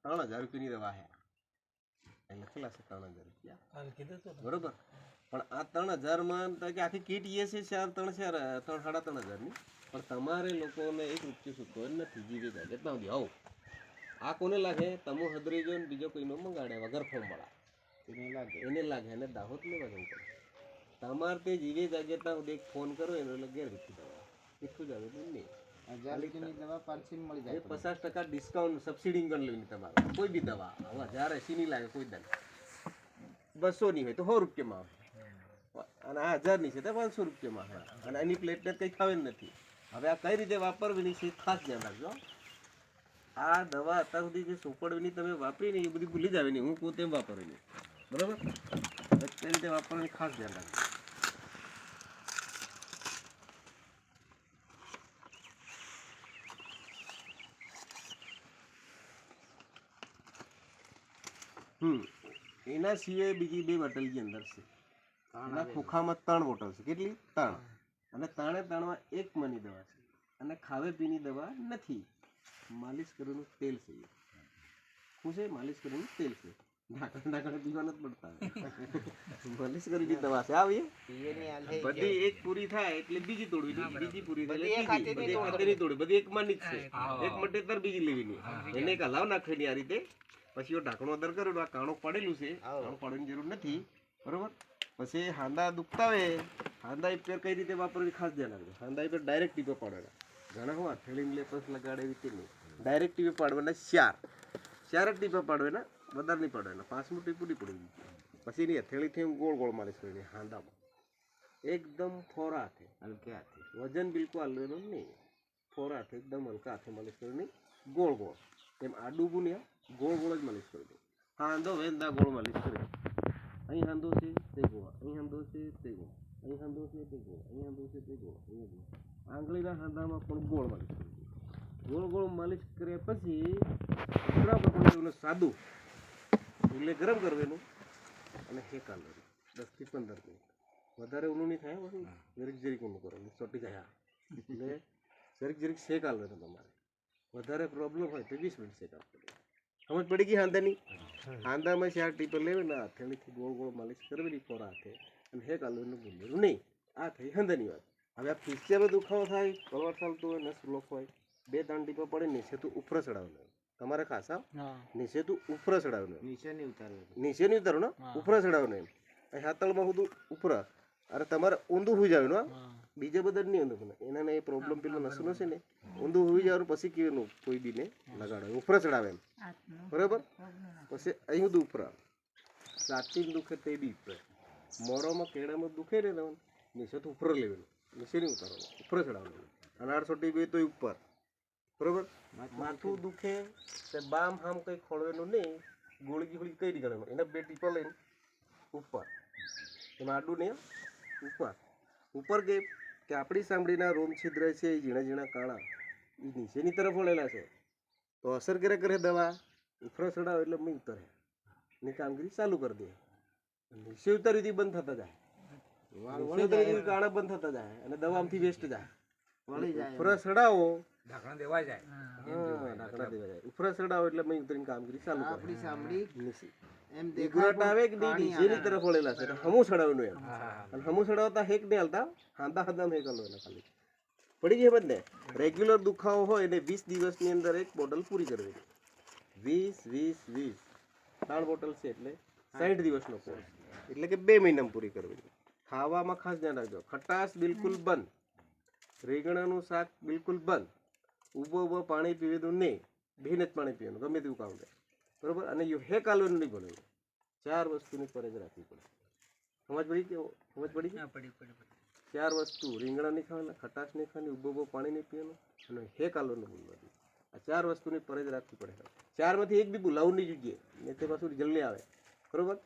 ₹3000 ની દવા હે લખેલા છે 3000 બરોબર પણ આ 3000 માં કે આખી કીટ એ છે 3,500 ની પણ તમારે લોકોને ₹1 સૂકવો નથી જીવે જાય કેટલા સુધી આવો આ કોને લાગે તમો હદરી જો બીજો કોઈનો મંગાડે વગર ફોર્મ વાળા એને લાગે એને દાહોદ લેવા જવું પડે તમારે તે જીવે જાગે ત્યાં સુધી એક ફોન કરો એનો એટલે ઘેર વીખી દવા વીખું જ આવે નહીં દવા 500 મળી જાય 50% ડિસ્કાઉન્ટ સબસિડી કરી લેવાની તમારે કોઈ બી દવા હવે 1080 ની લાગે કોઈ દવા 200 ની હોય તો ₹100 માં આવે અને આ 1000 ની છે તો ₹500 માં આવે અને એની પ્લેટલેટ કઈ ખાવે નથી હવે આ કઈ રીતે વાપરવી છે ખાસ ધ્યાન રાખજો આ દવા અત્યાર સુધી જે સોપડવીની તમે વાપરી ને એ બધી ભૂલી જાવે નહીં હું પોતે વાપરવી બરાબર કઈ રીતે વાપરવાની ખાસ ધ્યાન રાખજો એના સિવાય બીજી 2 બોટલ ની અંદર છે એના ખોખામાં 3 બોટલ છે કેટલી 3 અને ત્રણમાં 1 મની દવા છે અને ખાવે પીની દવા નથી માલિશ કરેલું તેલ છે શું છે માલિશ કરેલું તેલ છે ઢાંકણ પીવા નથી પડતા માલિશ કરેલી દવા છે આવી બધી એક પૂરી થાય એટલે બીજી તોડવી બીજી પૂરી થાય બધી તોડવી બધી એક માની જ છે એક મટેતર બીજી લેવી એને એક હલાવ નાખવાની આ રીતે પછી ઢાંકણું અંદર કરેલું આ કાણું પડેલું છે કાણું પાડવાની જરૂર નથી બરોબર પછી હાંદા દુખતા હોય હાંદા પેર કઈ રીતે વાપરવી ખાસ ધ્યાન રાખજો હાંદા પેર ડાયરેક્ટ ટીપે પાડવાના ઘણા હું હથેળી લેપસ લગાડે એવી નહીં ડાયરેક્ટ ટીપે પાડવાના 4 જ ટીપે પાડવાના વધારે નહીં પાડવાના 5મું ટીપું નહીં પડવું પછી એની હથેળીથી ગોળ ગોળ માલિશ કરવાની હાંદામાં એકદમ ફોરા હાથે હલકા હાથે વજન બિલકુલ હાલવાનું નહીં ફોરા હાથે એકદમ હલકા હાથે માલિશ કરવાની ગોળ ગોળ એમ આડું ગુન્યા ગોળ ગોળ જ માલિશ કરી દો હાંદો વેંદા ગોળ માલિશ કરી અહીં હાંદો છે તે ગોળ અહીં હાંદો છે તે ગોળ અહીં હાંદો છે તે ગોળ અહીં હાંદો છે તે ગોળ અહીંયા આંગળીના હાંદામાં પણ ગોળ માલિશ કરી દો ગોળ ગોળ માલિશ કર્યા પછી ઉકળા સાદું એટલે ગરમ કરવાનું અને શેકાવાનું 10 થી 15 મિનિટ વધારે ઊનું નહીં થાય પછી જરીક ઊનું કરો ચોટી જાય એટલે જરીક શેકાવાનું તમારે વધારે પ્રોબ્લેમ હોય તો 20 મિનિટ શેકાવું સમજ પડી ગઈ હાંદાની હાંદામાં 4 ટીપર લેવી ને હથેળીથી ગોળ ગોળ માલિશ કરવી ફોરા હાથે અને શેકાવાનું ભૂલવાનું નહીં આ થઈ હાંદાની વાત હવે આ ફિસ્ચરમાં દુખાવો થાય કલવર ચાલતું હોય નસ બ્લોક હોય 2-3 ટીપા પડે નીચે તું ઉપર ચડાવવાનું તમારે ખાસા નીચે તું ઉપર ચડાવવાનું નીચે નહીં ઉતારો ને ઉપર ચડાવવાનું એમ હાથળમાં બધું ઉપર અરે તમારે ઊંધું હોઈ જવાનું બીજે બધા નહીં ઊંધું એના એ પ્રોબ્લેમ પેલો નસનો છે ને ઊંધું હોઈ જવાનું પછી કેવું કોઈ બીને લગાડવાનું ઉપર ચડાવે એમ બરાબર પછી અહીં બધું ઉપર સાચી દુખે તે બી ઉપર મોરોમાં કેળામાં દુખે ને તમને નીચે તો ઉપર લેવાનું નીચે નહીં ઉતારવાનું ઉપર ચડાવવાનું અને 8 ગઈ તો ઉપર બરોબર માથું દુખે તે બામ હામ કંઈ ખોળવાનું નહીં ગોળી કઈ ગણવાનું એના 2 ટીપો લઈને ઉપર એમાં આડું નહીં ઉપર ગઈ કે આપણી સાંભળીના રોમ છિદ્ર છે એ ઝીણા ઝીણા કાણા એ નીચેની તરફ વળેલા છે તો અસર કરે દવા ઉફરો ચડાવો એટલે મેં ઉતરે એની કામગીરી ચાલુ કરી દે નીચે ઉતારીથી બંધ થતા જાય કાણા બંધ થતા જાય અને દવા આમથી વેસ્ટ જાય ઉફરો ચડાવો ઢાંકણા દેવાય જાય ઉફરો ચડાવો એટલે મેં ઉતરીને કામગીરી ચાલુ કરે આપણી સાંભળી નીચે એમ દેખાટ આવે કે નીચેની તરફ વળેલા છે હમું ચડાવવાનું એમ અને હમું ચડાવતા હેક નહીં હાલતા હાંદામાં હેક હાલવાના ખાલી પડી ગઈ બધે રેગ્યુલર દુખાવો હોય એને 20 દિવસની અંદર એક બોટલ પૂરી કરવી 20 3 બોટલ છે એટલે 60 દિવસનો કોર્સ એટલે કે 2 મહિનામાં પૂરી કરવી ખાવામાં ખાસ ધ્યાન રાખજો ખટાશ બિલકુલ બંધ રીંગણાનું શાક બિલકુલ બંધ ઊભો પાણી પીવાનું નહીં બેને જ પાણી પીવાનું ગમે તેવું કામ થાય બરોબર અને હેક હાલવાનું નહીં ભણવું 4 વસ્તુની પરેજ રાખવી પડે સમજ પડી 4 વસ્તુ રીંગણા નહીં ખાવાના ખટાશ નહીં ખાવાની ઊભો પાણી નહીં પીવાનું અને હેક હાલવાનું ભૂલવાનું આ 4 વસ્તુની પરેજ રાખવી પડે 4માંથી એક બી ભૂલાવું નહીં જોઈએ નહીં તે પાછું જલ્દી આવે બરોબર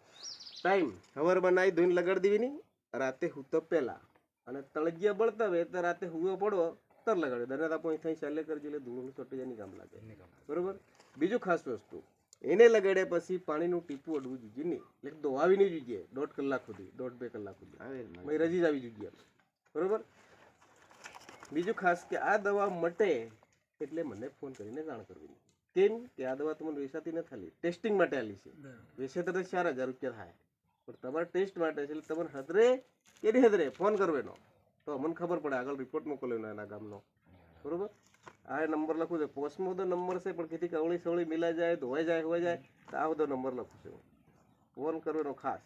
ટાઈમ સવાર બનાવી ધોઈને લગાડી દેવી નહીં રાતે સૂતો પહેલાં અને તળજિયા બળતા હોય તો રાતે હુવો પડવો તર લગાડ્યો દરનાથ આપણે થઈ ચાલે કરજો એટલે ધૂળનું ચોટી જાય કામ લાગે બરોબર બીજું ખાસ વસ્તુ એને લગાડ્યા પછી પાણીનું ટીપું અડવું જોઈએ નહીં એટલે ધોવાવી નહીં જોઈએ 1.5 કલાક સુધી 1.5-2 કલાક સુધી રજી જ આવી જોઈએ બરોબર બીજું ખાસ કે આ દવા મટે એટલે મને ફોન કરીને જાણ કરવી કેમ કે આ દવા તમને વેચાતી નથી આલી, ટેસ્ટિંગ માટે આલી છે. વેચે તો 4000 રૂપિયા થાય, પણ તમારે ટેસ્ટ માટે છે. એટલે તમને હદરે કે નહીં હદરે ફોન કરવો એનો, તો અમને ખબર પડે, આગળ રિપોર્ટ મોકલ્યો એના ગામનો, બરોબર. આ નંબર લખું છે, પોસ્ટમાં બધો નંબર છે, પણ કેટલી કવળી સવળી મિલાઈ જાય, ધોવાઈ જાય, હોવાઈ જાય, તો આ બધો નંબર લખું છું, ફોન કરવાનો ખાસ.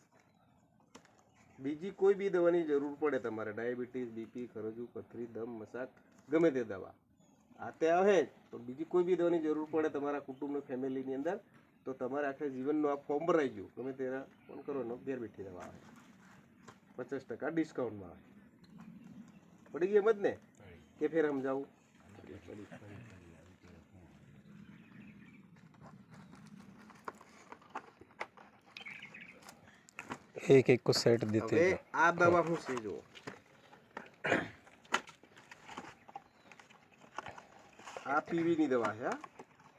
બીજી કોઈ બી દવાની જરૂર પડે તમારે, ડાયાબિટીસ, બીપી, ખરજુ, પથરી, દમ, મસાક, ગમે તે દવા આ તે આવે, તો બીજી કોઈ બી દવાની જરૂર પડે તમારા કુટુંબ ફેમિલીની અંદર, તો તમારે આખા જીવનનું આ ફોર્મ ભરાઈ ગયું, ગમે તેના ફોન કરવાનો, ઘેર બેઠી દવા આવે, 50% ડિસ્કાઉન્ટમાં આવે. પડી ગઈ એમ જ ને કે ફેર સમજાવું? एक एक को सेट देते હવે हैं। આ દવા શું છે જો, આ પીવીની દવા છે,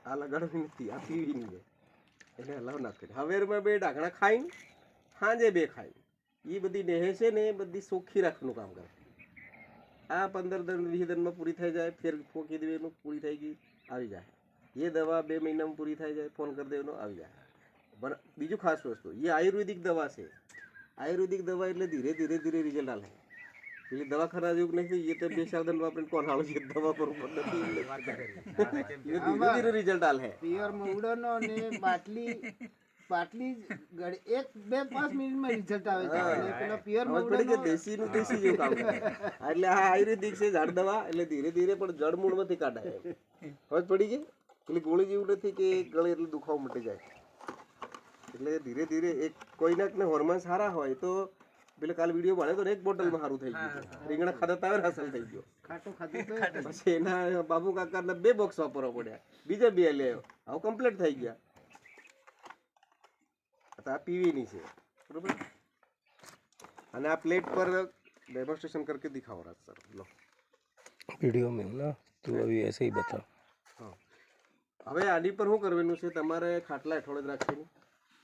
આ લગાડવી નથી, આ પીવીની છે, એટલે હલાવ ના કરી. હવેરમાં 2 ડાકણા ખાઈ, સાંજે 2 ખાઈ, એ બધી નેહે છે ને એ બધી ચોખ્ખી રાખવાનું કામ કરે. આ 15 દિન 20 દિનમાં પૂરી થઈ જાય, ફેર ફોકી દેવાનું, પૂરી થઈ ગઈ, આવી જાય. એ દવા 2 મહિનામાં પૂરી થઈ જાય, ફોન કરી દેવાનો, આવી જાય. પણ બીજું ખાસ વસ્તુ, એ આયુર્વેદિક દવા છે. આયુર્વેદિક દવા એટલે ધીરે ધીરે ધીરે રિઝલ્ટ આવે. પેલી દવાખાના જેવું નથી, એ તો 2-4 દિન વાપરીને કોણ હાલો છે દવા પર નથી, ધીરે ધીરે રિઝલ્ટ આવે. પિયર મવડોનો ને બાટલી બાટલી એક બે 5 મિનિટમાં રિઝલ્ટ આવે છે. અને પેલો પિયર ખબર પડી કે મવડોનો દેશીનું દેશી જેવું કામ કરે. એટલે આ આયુર્વેદિક છે ઝાડ દવા, એટલે ધીરે ધીરે પણ જડમૂળમાંથી કાઢાય. ખબર પડી ગઈ? પેલી ગોળી જેવું નથી કે ગળે એટલે દુખાવો મટી જાય. એટલે ધીરે ધીરે એક કોઈનાક ને હોર્મોન સારા હોય તો પેલે કાલ વિડીયો બનાવ્યો તો ને 1 બોટલમાં સારું થઈ ગયું. રીંગણા ખાધા તાવે હાસલ થઈ ગયો. ખાટું ખાધું તો પછી એના બાબુ કાકાને 2 બોક્સ વાપરવા પડ્યા, બીજા 2 લે આવું કમ્પ્લીટ થઈ ગયા. આ પીવીની છે, બરોબર. અને આ પ્લેટ પર ડેમોન્સ્ટ્રેશન करके दिखाओ राज सर, लो वीडियो में हूँ ना, तो अभी ऐसे ही बता। હા. હવે આની પર શું કરવાનું છે, તમારે ખાટલા હેઠળ જ રાખીને